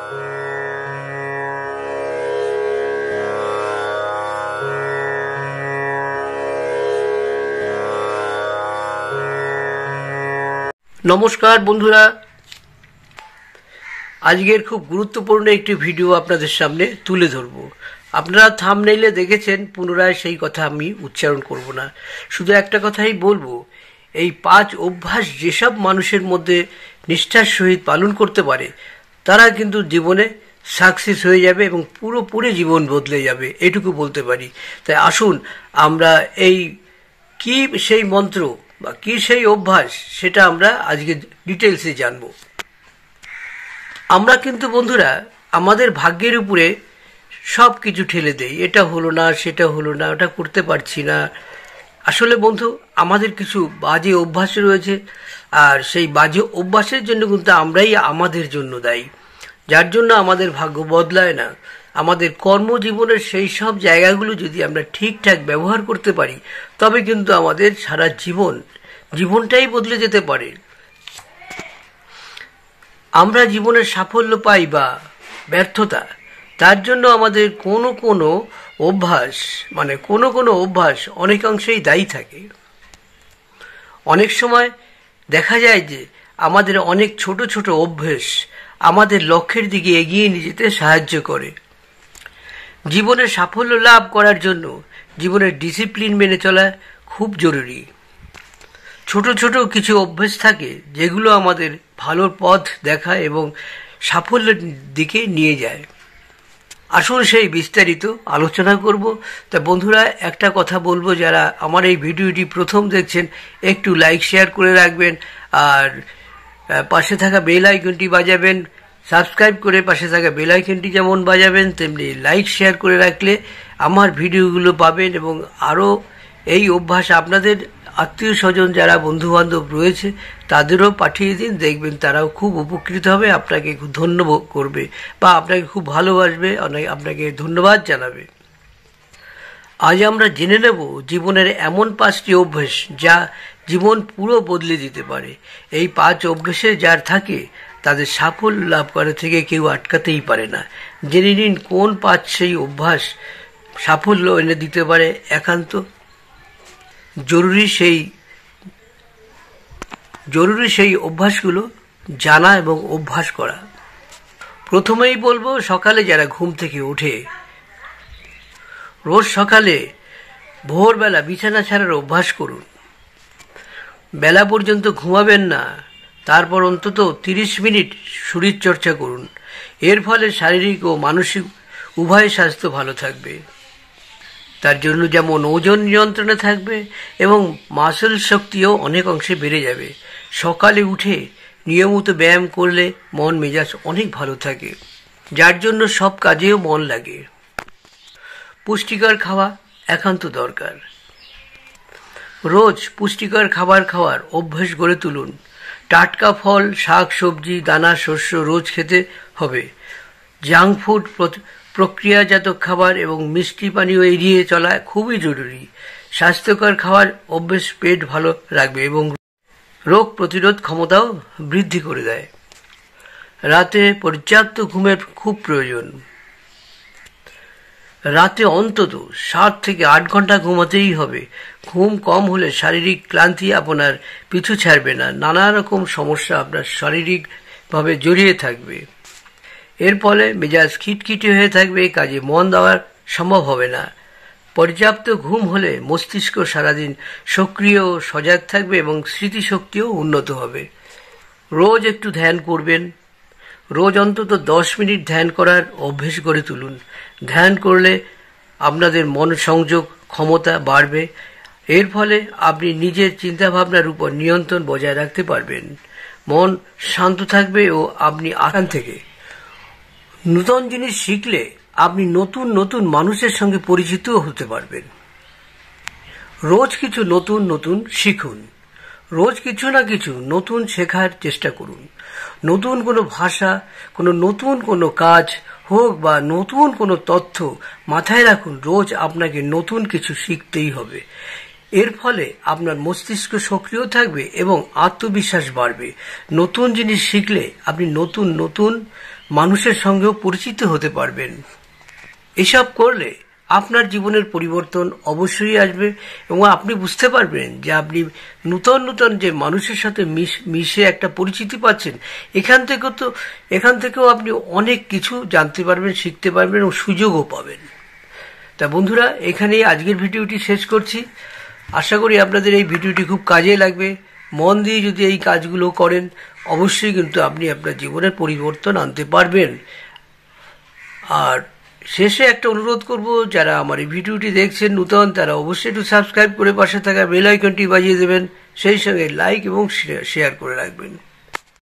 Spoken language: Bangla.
নমস্কার বন্ধুরা, আজকের খুব গুরুত্বপূর্ণ একটি ভিডিও আপনাদের সামনে তুলে ধরব। আপনারা থাম্বনেইলে দেখেছেন, পুনরায় সেই কথা আমি উচ্চারণ করব না। শুধু একটা কথাই বলবো, এই 5 অভ্যাস যেসব মানুষের মধ্যে নিষ্ঠার সহিত পালন করতে পারে তারা কিন্তু জীবনে সাকসেস হয়ে যাবে এবং পুরোপুরি জীবন বদলে যাবে, এটুকু বলতে পারি। তাই আসুন আমরা এই কি সেই মন্ত্র বা কি সেই অভ্যাস সেটা আমরা আজকে ডিটেলসে জানব। আমরা কিন্তু বন্ধুরা আমাদের ভাগ্যের উপরে সব কিছু ঠেলে দেই, এটা হলো না, সেটা হলো না, ওটা করতে পারছি না। আসলে বন্ধু, আমাদের কিছু বাজে অভ্যাস রয়েছে, আর সেই বাজে অভ্যাসের জন্য কিন্তু আমরাই আমাদের জন্য দায়ী, যার জন্য আমাদের ভাগ্য বদলায় না। আমাদের কর্মজীবনের সেই সব জায়গাগুলো যদি আমরা ঠিকঠাক ব্যবহার করতে পারি তবে কিন্তু আমাদের সারা জীবনটাই বদলে যেতে পারে। আমরা জীবনের সাফল্য পাই বা ব্যর্থতা, তার জন্য আমাদের কোনো অভ্যাস অনেকাংশেই দায়ী থাকে। অনেক সময় দেখা যায় যে আমাদের অনেক ছোট ছোট অভ্যাস আমাদের লক্ষ্যের দিকে এগিয়ে নিয়ে যেতে সাহায্য করে। জীবনের সাফল্য লাভ করার জন্য জীবনের ডিসিপ্লিন মেনে চলা খুব জরুরি। ছোট ছোট কিছু অভ্যাস থাকে যেগুলো আমাদের ভালো পথ দেখায় এবং সাফল্যের দিকে নিয়ে যায়। আসুন সেই বিস্তারিত আলোচনা করব। তা বন্ধুরা, একটা কথা বলবো, যারা আমার এই ভিডিওটি প্রথম দেখছেন একটু লাইক শেয়ার করে রাখবেন, আর পাশে থাকা বেল আইকনটি বাজাবেন। সাবস্ক্রাইব করে পাশে থাকা বেল আইকনটি যেমন বাজাবেন, তেমনি লাইক শেয়ার করে রাখলে আমার ভিডিওগুলো পাবেন এবং আরও এই অভ্যাস আপনাদের আত্মীয় স্বজন যারা বন্ধুবান্ধব রয়েছে তাদেরও পাঠিয়ে দিন, দেখবেন তারাও খুব উপকৃত হবে, আপনাকে খুব ধন্যবাদ করবে বা আপনাকে খুব ভালোবাসবে, আপনাকে ধন্যবাদ জানাবে। আজ আমরা জেনে নেব জীবনের এমন 5টি অভ্যাস যা জীবন পুরো বদলে দিতে পারে। এই 5 অভ্যাসে যার থাকে তাদের সাফল্য লাভ করা থেকে কেউ আটকাতেই পারে না। জেনে নিন কোন 5 সেই অভ্যাস সাফল্য এনে দিতে পারে। একান্ত জরুরি সেই অভ্যাসগুলো জানা এবং অভ্যাস করা। প্রথমেই বলবো, সকালে যারা ঘুম থেকে ওঠে, রোজ সকালে ভোরবেলা বিছানা ছাড়ার অভ্যাস করুন। বেলা পর্যন্ত ঘুমাবেন না, তারপর অন্তত 30 মিনিট শরীরচর্চা করুন। এর ফলে শারীরিক ও মানসিক উভয় স্বাস্থ্য ভালো থাকবে। তার জন্য যেমন ওজন নিয়ন্ত্রণে থাকবে এবং মাসল শক্তিও অনেক অংশে বেড়ে যাবে। সকালে উঠে নিয়মিত ব্যায়াম করলে মন মেজাজ অনেক ভালো থাকে, যার জন্য সব কাজেও মন লাগে। পুষ্টিকর খাওয়া একান্ত দরকার। রোজ পুষ্টিকর খাবার খাওয়ার অভ্যাস গড়ে তুলুন। টাটকা ফল, শাক সবজি, দানা শস্য রোজ খেতে হবে। জাঙ্ক ফুড, প্রক্রিয়াজাত খাবার এবং মিষ্টি পানীয় এড়িয়ে চলা খুবই জরুরি। স্বাস্থ্যকর খাওয়ার অভ্যাস পেট ভালো রাখবে এবং রোগ প্রতিরোধ ক্ষমতাও বৃদ্ধি করে দেয়। রাতে পর্যাপ্ত ঘুমের খুব প্রয়োজন। রাতে অন্তত 7 থেকে 8 ঘন্টা ঘুমাতেই হবে। ঘুম কম হলে শারীরিক ক্লান্তি আপনার পিছু ছাড়বে না, নানা রকম সমস্যা আপনার শারীরিকভাবে জড়িয়ে থাকবে। এর ফলে মেজাজ খিটখিটে হয়ে থাকবে, কাজে মন দেওয়া সম্ভব হবে না। পর্যাপ্ত ঘুম হলে মস্তিষ্ক সারাদিন সক্রিয় ও সজাগ থাকবে এবং স্মৃতিশক্তিও উন্নত হবে। রোজ একটু ধ্যান করবেন। রোজ অন্তত 10 মিনিট ধ্যান করার অভ্যেস গড়ে তুলুন। ধ্যান করলে আপনাদের মন সংযোগ ক্ষমতা বাড়বে। এর ফলে আপনি নিজের চিন্তাভাবনার উপর নিয়ন্ত্রণ বজায় রাখতে পারবেন। মন শান্ত থাকবে ও আপনি আকান থেকে নতুন জিনিস শিখলে আপনি নতুন নতুন মানুষের সঙ্গে পরিচিত হতে পারবেন। রোজ কিছু নতুন শিখুন। রোজ কিছু না কিছু নতুন শেখার চেষ্টা করুন। নতুন কোনো ভাষা, নতুন কোনো কাজ হোক বা নতুন কোনো তথ্য মাথায় রাখুন, রোজ আপনাকে নতুন কিছু শিখতেই হবে। এর ফলে আপনার মস্তিষ্ক সক্রিয় থাকবে এবং আত্মবিশ্বাস বাড়বে। নতুন জিনিস শিখলে আপনি নতুন নতুন মানুষের সঙ্গেও পরিচিত হতে পারবেন। এসব করলে আপনার জীবনের পরিবর্তন অবশ্যই আসবে এবং আপনি বুঝতে পারবেন যে আপনি নূতন নূতন যে মানুষের সাথে মিশে একটা পরিচিতি পাচ্ছেন, এখান থেকেও আপনি অনেক কিছু জানতে পারবেন, শিখতে পারবেন এবং সুযোগও পাবেন। তা বন্ধুরা, এখানেই আজকের ভিডিওটি শেষ করছি। আশা করি আপনাদের এই ভিডিওটি খুব কাজে লাগবে। মন দিয়ে যদি এই কাজগুলো করেন, অবশ্যই কিন্তু আপনি আপনার জীবনের পরিবর্তন আনতে পারবেন। আর শেষে একটা অনুরোধ করব, যারা আমার এই ভিডিওটি দেখছেন নূতন, তারা অবশ্যই একটু সাবস্ক্রাইব করে পাশে থাকা বেল আইকনটি বাজিয়ে দেবেন, সেই সঙ্গে লাইক এবং শেয়ার করে রাখবেন।